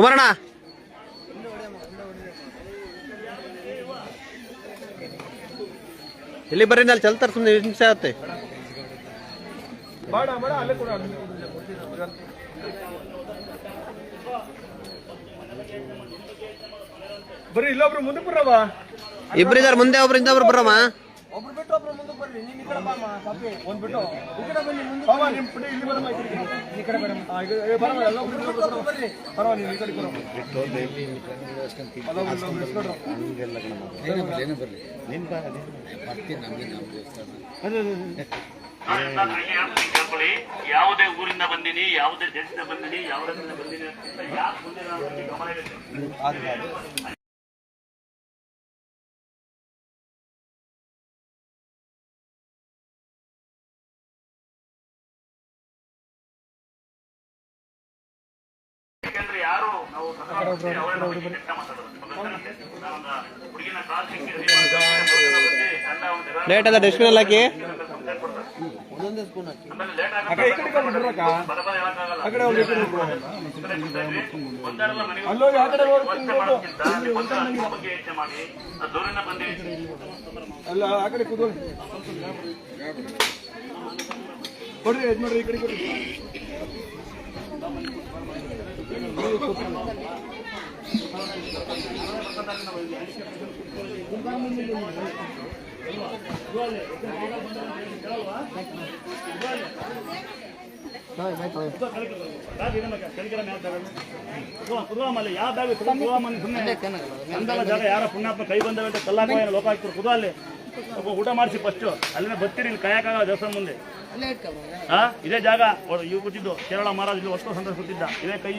ಕುಮಾರಣ್ಣ ಇಲ್ಲಿ ಬರ್ರಿ ಅಲ್ಲಿ ಚಲ್ತಾರೆ ಸುಮ್ಮನೆ ಹಿಂಸೆ ಆಗುತ್ತೆ ಬರ್ರಿ ಇಲ್ಲೊಬ್ರು ಮುಂದೆ ಬರ್ರವ ಇಬ್ಬರಿದಾರ ಮುಂದೆ ಒಬ್ರಿಂದ ಒಬ್ರು ಬರಮ್ಮ ಒಬ್ರು ಬಿಟ್ಟು ಒಬ್ರು ಮುಂದೆ ಬರ್ರಿ ನೀನ್ ಈ ಕಡೆ ಬಾಮ್ಮ ಕಾಪಿ ಒಂದ್ ಬಿಟ್ಟು ಈ ಕಡೆ ಬನ್ನಿ ಮುಂದೆ ಬಾಮ್ಮ ನಿಮ್ ಪುಡಿ ಇಲ್ಲಿ ಬರಮ್ಮ ಈ ಕಡೆ ಬರಮ್ಮ ಬರಮ್ಮ ಎಲ್ಲ ಬರ್ರಿ ಬರಮ್ಮ ನೀವು ಈ ಕಡೆ ಬರಮ್ಮ ಯಾವುದೇ ಊರಿಂದ ಬಂದಿನಿ, ಯಾವುದೇ ದೇಶದಿಂದ ಬಂದಿನಿ, ಯಾವುದರಿಂದ ಬಂದಿನಿ ಅಂತ ಯಾಕೆ ಮುಂದೆ ಗಮನ ಇರುತ್ತೆ. ಯಾಕಂದ್ರೆ ಯಾರು ನಾವು ಹುಡುಗಿನ ಲೇಟ್ ಅದ ಡಸ್ಟ್ಬಿನ್ ಹಾಕಿ ದೂರಿನ ಬಂದಿ ಅಲ್ಲ ಆ ಕಡೆ ಕೂತ್ಕೊಳ್ಳಿ ಕೊಡ್ರಿ ಯಜಮಾನ್ರಿ ಈ ಕಡೆ ಕೊಡ್ರಿ ಜಾಗ ಯಾರ ಪುಣ್ಯಾತ್ಮ ಕೈ ಬಂದವೆ ಕಲ್ಲಾಕ ಲೋಕಾಯುಕ್ತರು ಕುದ ಅಲ್ಲಿ ಊಟ ಮಾಡಿಸಿ ಫಸ್ಟ್ ಅಲ್ಲಿಂದ ಬರ್ತೀರಿ ಇಲ್ಲಿ ಕಾಯಕ್ಕಾಗಲ್ಲ ದೇವಸ್ಥಾನ ಮುಂದೆ. ಇದೇ ಜಾಗ ಇವ್ ಕೂತಿದ್ದು ಕೇರಳ ಮಹಾರಾಜ್ ಇಲ್ಲಿ ವರ್ಷ ಸಂತೋಷ ಕೂತಿದ್ದ ಇದೇ ಕೈ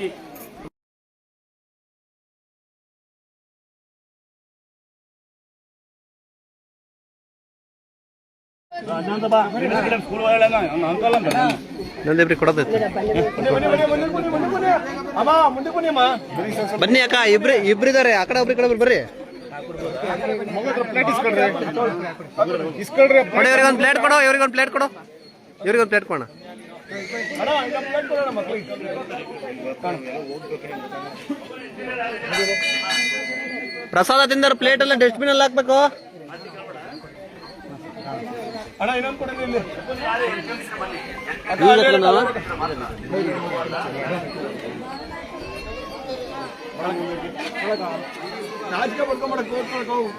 ನಂದೇಬ್ರಿ ಕೊಡೋದೈತಿ ಬನ್ನಿ ಅಕ್ಕ ಇಬ್ರಿದಾರೆ ಆ ಕಡೆ ಒಬ್ರು ಈ ಕಡೆ ಒಬ್ರು ಬರ್ರಿ ಇವ್ರಿಗೊಂದು ಪ್ಲೇಟ್ ಕೊಡೋ ಇವ್ರಿಗೊಂದು ಪ್ಲೇಟ್ ಕೊಡೋ ಇವ್ರಿಗೊಂದು ಪ್ಲೇಟ್ ಕೊಡೋಣ ಪ್ರಸಾದ ತಿಂದಾರ ಪ್ಲೇಟ್ ಎಲ್ಲ ಡಸ್ಟ್ಬಿನ್ ಅಲ್ಲಿ ಹಾಕ್ಬೇಕು ಅಣ್ಣ ಇನ್ನೊಂದು ಕೊಡಿ ಇಲ್ಲಿ ನಾಚಿಕೆ ಬರ್ಕೊಂಡ್ಬಿಡ ತೋರ್ಸ್ಕೊಳಕ್ ಹೋಗು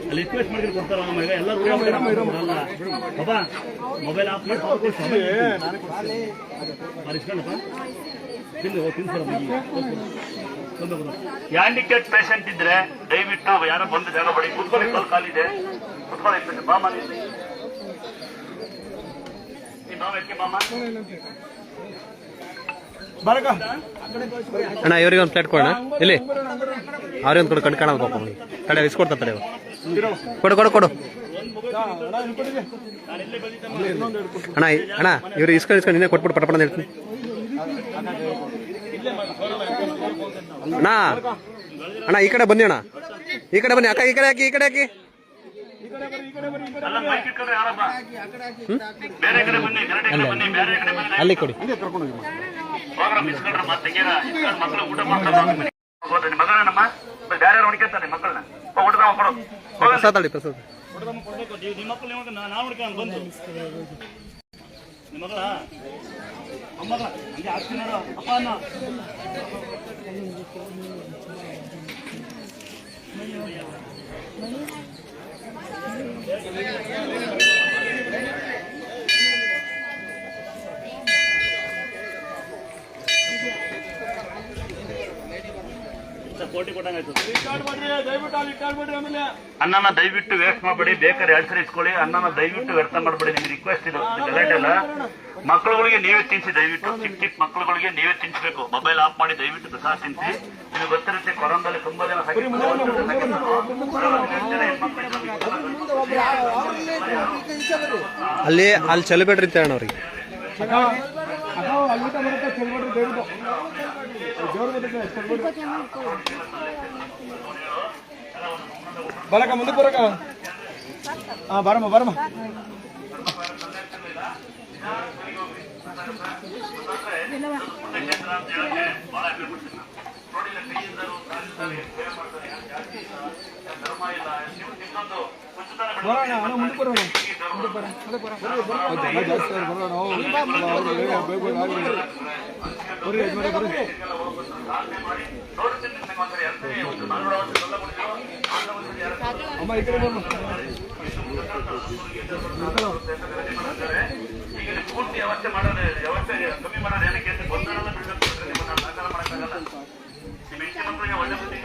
ಅಲ್ಲಿ ರಿಕ್ವೆಸ್ಟ್ ಮಾಡಿದ್ರೆ ಕೊಡ್ತಾರ ಎಲ್ಲರೂ ಮೊಬೈಲ್ ಆಫ್ ಹ್ಯಾಂಡಿಕ್ಯಾಪ್ ಪೇಷಂಟ್ ಇದ್ರೆ ದಯವಿಟ್ಟು ಯಾರೋ ಬಂದು ಜಾಗ ಬಡಿ ಕುತ್ಕೊಳ್ಳಿ ಕಾಲಿದೆ ಕುತ್ಕೊಳ್ಳಿ ಬಾಮ ಅಣ್ಣ ಇವ್ರಿಗೆ ಒಂದು ಪ್ಲೇಟ್ ಕೊಡೋಣ ಇಲ್ಲಿ ಅವ್ರಿಗೆ ಒಂದು ಕಣ್ ಕಾಣೋದು ಪಾಪ ಕಡೆ ಇಸ್ಕೊಡ್ತಾರೆ ಕೊಡು ಕೊಡು ಕೊಡು ಅಣ್ಣ ಅಣ್ಣ ಇವ್ರು ಇಸ್ಕೊಂಡು ಇನ್ನೇ ಕೊಟ್ಬಿಟ್ಟು ಪಟ ಪಟ ಹೇಳ್ತೀನಿ ಅಣ್ಣ ಅಣ್ಣ ಈ ಕಡೆ ಬನ್ನಿ ಅಣ್ಣ ಈ ಕಡೆ ಬನ್ನಿ ಅಕ್ಕ ಈ ಕಡೆ ಹಾಕಿ ಈ ಕಡೆ ಹಾಕಿ ಅಲ್ಲಿ ಕೊಡಿ ಮಗಳನ್ನಮ್ಮ ಬೇರೆ ನೋಡ್ಕೊತಾನೆ ಮಕ್ಕಳನ್ನ ಪ್ರಸಾದ ಅಡಿ ಪ್ರಸಾದ ನಿಮ್ಮ ಮಕ್ಕಳು ನಾವು ನೋಡ್ಕೊಂಡು ಬಂದು ನಿಮ್ಮ ಮಗಳ ಅಮ್ಮಗ ಹಂಗೆ ಆಗ್ತೀನಿ ಅಪ್ಪ ಅನ್ನ ಕೋಟಿ ಕೊಟ್ಟಂಗಾಯ್ತು. ಅನ್ನನ ದಯವಿಟ್ಟು ವೇಸ್ಟ್ ಮಾಡಬೇಡಿ, ಬೇಕಾದ್ರೆ 2 ಸರಿ ಇಸ್ಕೊಳ್ಳಿ. ಅನ್ನನ ದಯವಿಟ್ಟು ವ್ಯರ್ಥ ಮಾಡಬೇಡಿ. ನಿಮ್ಗೆ ರಿಕ್ವೆಸ್ಟ್ ಇದು ಗಲಾಟೆಲ್ಲ. ಮಕ್ಕಳುಗಳಿಗೆ ನೀವೇ ತಿನ್ಸಿ, ದಯವಿಟ್ಟು ಚಿಕ್ಕ ಮಕ್ಕಳುಗಳಿಗೆ ನೀವೇ ತಿನ್ಸ್ಬೇಕು. ಮೊಬೈಲ್ ಆಫ್ ಮಾಡಿ ದಯವಿಟ್ಟು ಪ್ರಸಾದ ತಿನ್ಸಿ. ನಿಮಗೆ ಗೊತ್ತಿರುತ್ತೆ ಕೊರೋನಾದಲ್ಲಿ ತುಂಬಾ ಜನ ಅಲ್ಲಿ ಚಲಬೇಡ್ರಿ ಅಂತ ಹೇಳೋರಿಗೆ ಬರಕ ಮುಂದೆ ಬರಕ ಬರಮ್ಮ ಬರಮ್ಮ ಬರೋಣ ಅಣ್ಣ ಮುಂದೆ ಬರೋಣ ಜಾಸ್ತಿ ಬರೋಣ ಅಮ್ಮ ಈ ಕಡೆ ಬಮ್ಮ ಈಗ ಪೂರ್ತಿ ವ್ಯವಸ್ಥೆ ಮಾಡೋದು ವ್ಯವಸ್ಥೆ ಕಮ್ಮಿ ಮಾಡೋದು ಏನಕ್ಕೆ ಅಂತ ಗೊಂದಲ ಬಿಡಬೇಕು ನಿಮ್ಮನ್ನ ಸಾಕಾರ ಮಾಡೋಕ್ಕಾಗಲ್ಲ ನಿಮ್ಮ ಹೆಂಡತಿ ಮಕ್ಕಳಿಗೆ ಒಳ್ಳೆ ಬುದ್ಧಿ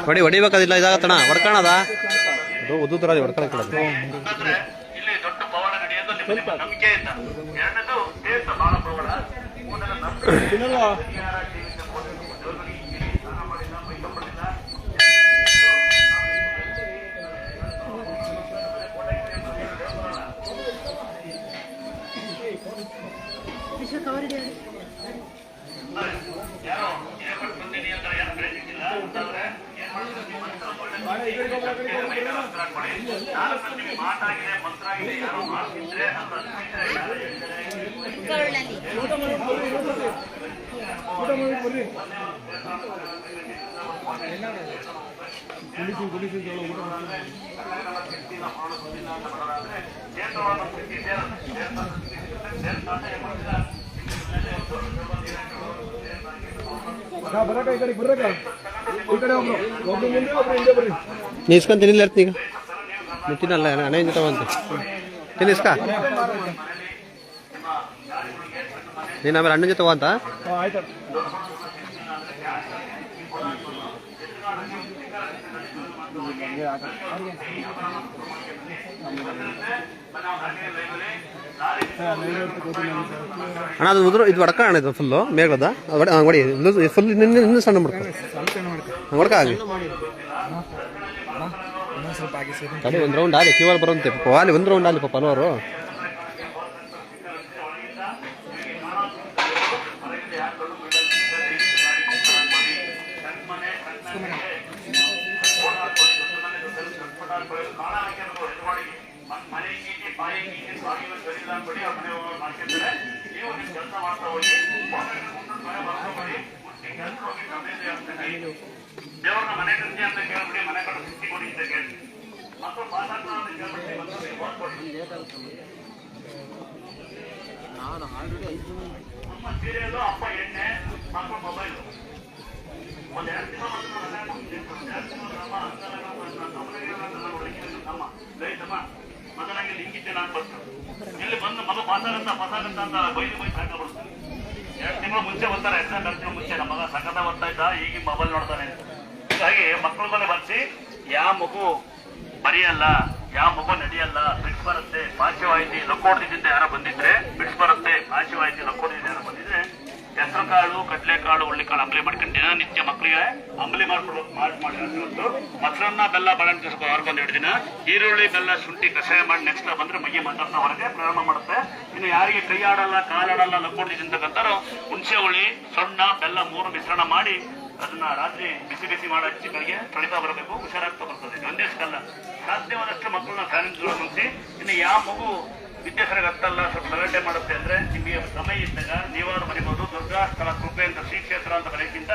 ಹೊಡಿ ಹೊಡಿಬೇಕಾದಿಲ್ಲ ಇದಾಗತ್ತಣ ಹೊಡ್ಕೊಳದ ಉದ್ದುರ ಹೊಡ್ಕೊಳಕ್ಕೆ ಅಂತಂದ್ರೆ ಇಲ್ಲಿ ದೊಡ್ಡ ಪವಾಡ ನಡೆಯೋದು ನಿಮ್ಮ ನಂಬಿಕೆಯಿಂದ ಎರಡನೇದು ದೇಶ ಬಹಳ ಪವಾಡ ಮೂರನೇದು ನಂಬಿಕೆ ಮಾತಾಗಿದೆ ಮಂತ್ರ ಆಗಿದೆ ಯಾರೋ ಮಾಡ್ತಿದ್ರೆ ಬರಕ ಈ ಕಡೆ ಬರಕ ಈ ಕಡೆ ಒಬ್ರು ಮುಂದೆ ಒಬ್ರು ಹಿಂದೆ ಬರ್ರಿ ನೀ ಇಸ್ಕೊಂಡು ತಿನ್ನಿಲ್ಲ ಇರ್ತೀನಿ ಈಗ ನೀವು ತಿನ್ನಲ್ಲ ಹಣೆ ಜೊತೆ ಬಂತು ತಿನ್ನಿಸ್ಕ ನೀನು ಆಮೇಲೆ ಅಣ್ಣನ ಜೊತೆ ಅಂತ ಆಯ್ತು ಅಣ್ಣ ಅದು ಉದುರು ಇದು ಹೊಡ್ಕ ಅಣ್ಣ ಇದು ಫುಲ್ಲು ಮೇಘದ ಹೊಡಿ ಫುಲ್ ಇನ್ನೂ ಸಣ್ಣ ಮಾಡ್ಕೊ ಹೊಡ್ಕ ಆಗಲಿ ಅದೇ ಒಂದು ರೌಂಡ್ ಆಗಲಿ ಕ್ಯೂ ಆರ್ ಬರೋಂತೆ ಪಾಪ ಅಲ್ಲಿ ಒಂದು ರೌಂಡ್ ಆಗಲಿ ಪಾಪ ಹಲವಾರು ದೇವ್ರನ್ನ ಮನೆ ಕಟ್ಟಿ ಅಂತ ಕೇಳ್ಬಿಡಿ ಮನೆ ಕಟ್ಟು ಸಿಕ್ಕಿ ಕೊಡಿ ಅಂತ ಕೇಳಿ ಮಕ್ಕಳು ಪಾಸ್ ಆಗ್ತಾ ಅಂತ ಕೇಳ್ಬಿಡಿ ನಮ್ಮ ಸೀರಿಯಲ್ಲು ಅಪ್ಪ ಎಣ್ಣೆ ಮಕ್ಕಳು ಮೊಬೈಲು ಒಂದು 2 ತಿಂಗಳು ಮೊದಲಾಗಿ ಲಿಂಗಿದ್ದೆ ನಾನು ಫಸ್ಟ್ ಇಲ್ಲಿ ಬಂದು ಮಗ ಪಾಸಾಗಂತ ಅಂತ ಬೈದು ಸಾಕಾಗ್ಬಿಡ್ತು 2 ತಿಂಗಳು ಮುಂಚೆ ಬರ್ತಾರೆ ಎಕ್ಸಾಮ್ 2 ತಿಂಗಳು ಮುಂಚೆ ನಮ್ಮ ಮಗ ಸಖತ ಬರ್ತಾ ಇದ್ದ ಈಗ ಮೊಬೈಲ್ ನೋಡ್ತಾನೆ ಹೀಗಾಗಿ ಮಕ್ಕಳ ಮೇಲೆ ಬರ್ಸಿ ಯಾವ ಮಗು ಬರೆಯಲ್ಲ ಯಾವ ಮಗು ನಡೆಯಲ್ಲ ಬಿಡ್ಸ್ ಬರುತ್ತೆ ಪಾಶ್ಯವಾಹಿತಿ ಲಕ್ಕೋಡ್ದಿಂದ ಯಾರೋ ಬಂದಿದ್ರೆ ಬಿಡ್ಸ್ ಬರುತ್ತೆ ಪಾಶ್ಯವಾಹಿತಿ ಲಕ್ಕೋಡ್ದಿಂದ ಯಾರೋ ಬಂದಿದ್ರೆ ಹೆಸರು ಕಾಳು ಕಡಲೆಕಾಳು ಹುಳ್ಳಿಕಾಳು ಅಂಬಲಿ ಮಾಡ್ಕೊಂಡು ದಿನನಿತ್ಯ ಮಕ್ಕಳಿಗೆ ಅಂಬಲಿ ಮಾಡ್ಕೊಡ್ಬೇಕು ಮಾಡಿ ಇವತ್ತು ಮೊಸರನ್ನ ಬೆಲ್ಲ ಬಾಳೆಹಣ್ಣು ತಿರ್ಸ್ಕೊ ಹೊರಗೊಂದು 2 ದಿನ ಈರುಳ್ಳಿ ಬೆಲ್ಲ ಶುಂಠಿ ಕಷಾಯ ಮಾಡಿ ನೆಕ್ಸ್ಟ್ ಬಂದ್ರೆ ಮೈ ಮಾತಾಡ್ತಾ ಹೊರಗೆ ಪ್ರಾರಂಭ ಮಾಡುತ್ತೆ ಇನ್ನು ಯಾರಿಗೆ ಕೈ ಆಡಲ್ಲ ಕಾಲಾಡಲ್ಲ ಲಕ್ಕೋಡಿ ತಿಂತಕ್ಕಂಥವ್ರು ಹುಣಸೆ ಹುಳಿ ಸೊಣ್ಣ ಬೆಲ್ಲ 3 ಮಿಶ್ರಣ ಮಾಡಿ ಅದನ್ನ ರಾತ್ರಿ ಬಿಸಿ ಬಿಸಿ ಮಾಡಿ ಹಚ್ಚಿಗಳಿಗೆ ತೊಳಿತಾ ಬರಬೇಕು ಹುಷಾರಾಗ್ತಾ ಬರ್ತದೆ ಒಂದೇ ಸಿಗಲ್ಲ ಸಾಧ್ಯವಾದಷ್ಟು ಮಕ್ಕಳನ್ನ ಫ್ಯಾನಿಂಗ್ ಮುಗಿಸಿ ಇನ್ನು ಯಾವ ಮಗು ವಿದ್ಯಾಸರಿಗೆ ಹತ್ತಲ್ಲ ಸ್ವಲ್ಪ ಗಲಾಟೆ ಮಾಡುತ್ತೆ ಅಂದ್ರೆ ನಿಮಗೆ ಸಮಯ ಇದ್ದಾಗ ನೀವಾರು ಬರೀಬಹುದು ದುರ್ಗಾಸ್ಥಳ ಕೃಪೆ ಅಂತ ಶ್ರೀ ಕ್ಷೇತ್ರ ಅಂತ ಬರೆಯಕ್ಕಿಂತ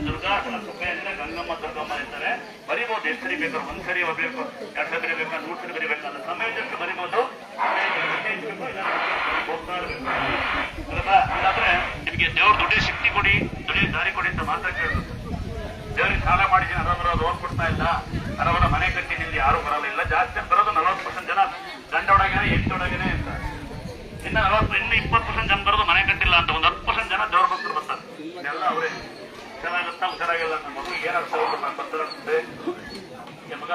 ದುರ್ಗಾಸ್ಥಳ ಕೃಪೆ ಅಂದ್ರೆ ಗಂಗಮ್ಮ ದುರ್ಗಮ್ಮ ಇರ್ತಾರೆ ಬರೀಬಹುದು ಎಷ್ಟು ಸರಿ ಬೇಕಾದ್ರೆ 1 ಸರಿ ಬರಬೇಕು 2 ಸರಿ ಬರೀಬೇಕಾ 100 ಸರಿ ಬರೀಬೇಕಾದ್ರೆ ಸಮಯದಷ್ಟು ಬರೀಬಹುದು ಹೋಗ್ತಾ ಇರಬೇಕು ಇಲ್ಲಾಂದ್ರೆ ನಿಮಗೆ ದೇವ್ರ ದುಡಿಯೋ ಶಕ್ತಿ ಕೊಡಿ ದುಡಿಯೋ ದಾರಿ ಕೊಡಿ ಅಂತ ಮಾತ್ರ ಕೇಳಬೇಕು ದೇವರಿಗೆ ಸಾಲ ಮಾಡಿದ್ದೀನಿ ಅರವರ ಲೋನ್ ಕೊಡ್ತಾ ಇಲ್ಲ ಅರವರ ಮನೆ ಕಟ್ಟಿನಿಂದ ಯಾರು ಬರಲ್ಲ ಇಲ್ಲ ಜಾಸ್ತಿ ಬರೋದು 40% ಜನ ಗಂಡೊಳಗೇನೆ ಹೆಣ್ಣೊಳಗೇನೆ ಇರ್ತಾರೆ ಇನ್ನು 20% ಜನ ಬರೋದು ಮನೆ ಕಟ್ಟಿಲ್ಲ ಅಂತ ಒಂದು 10% ಜನ ದೇವ್ರ ಭಕ್ತರು ಬರ್ತಾರೆ ಎಲ್ಲ ಅವರೇ ಚೆನ್ನಾಗುತ್ತಾ ಹುಷಾರಾಗಿಲ್ಲ ನನ್ನ ಮಗು ಏನಾದ್ರು ಬರ್ತಾರೆ ಮಗ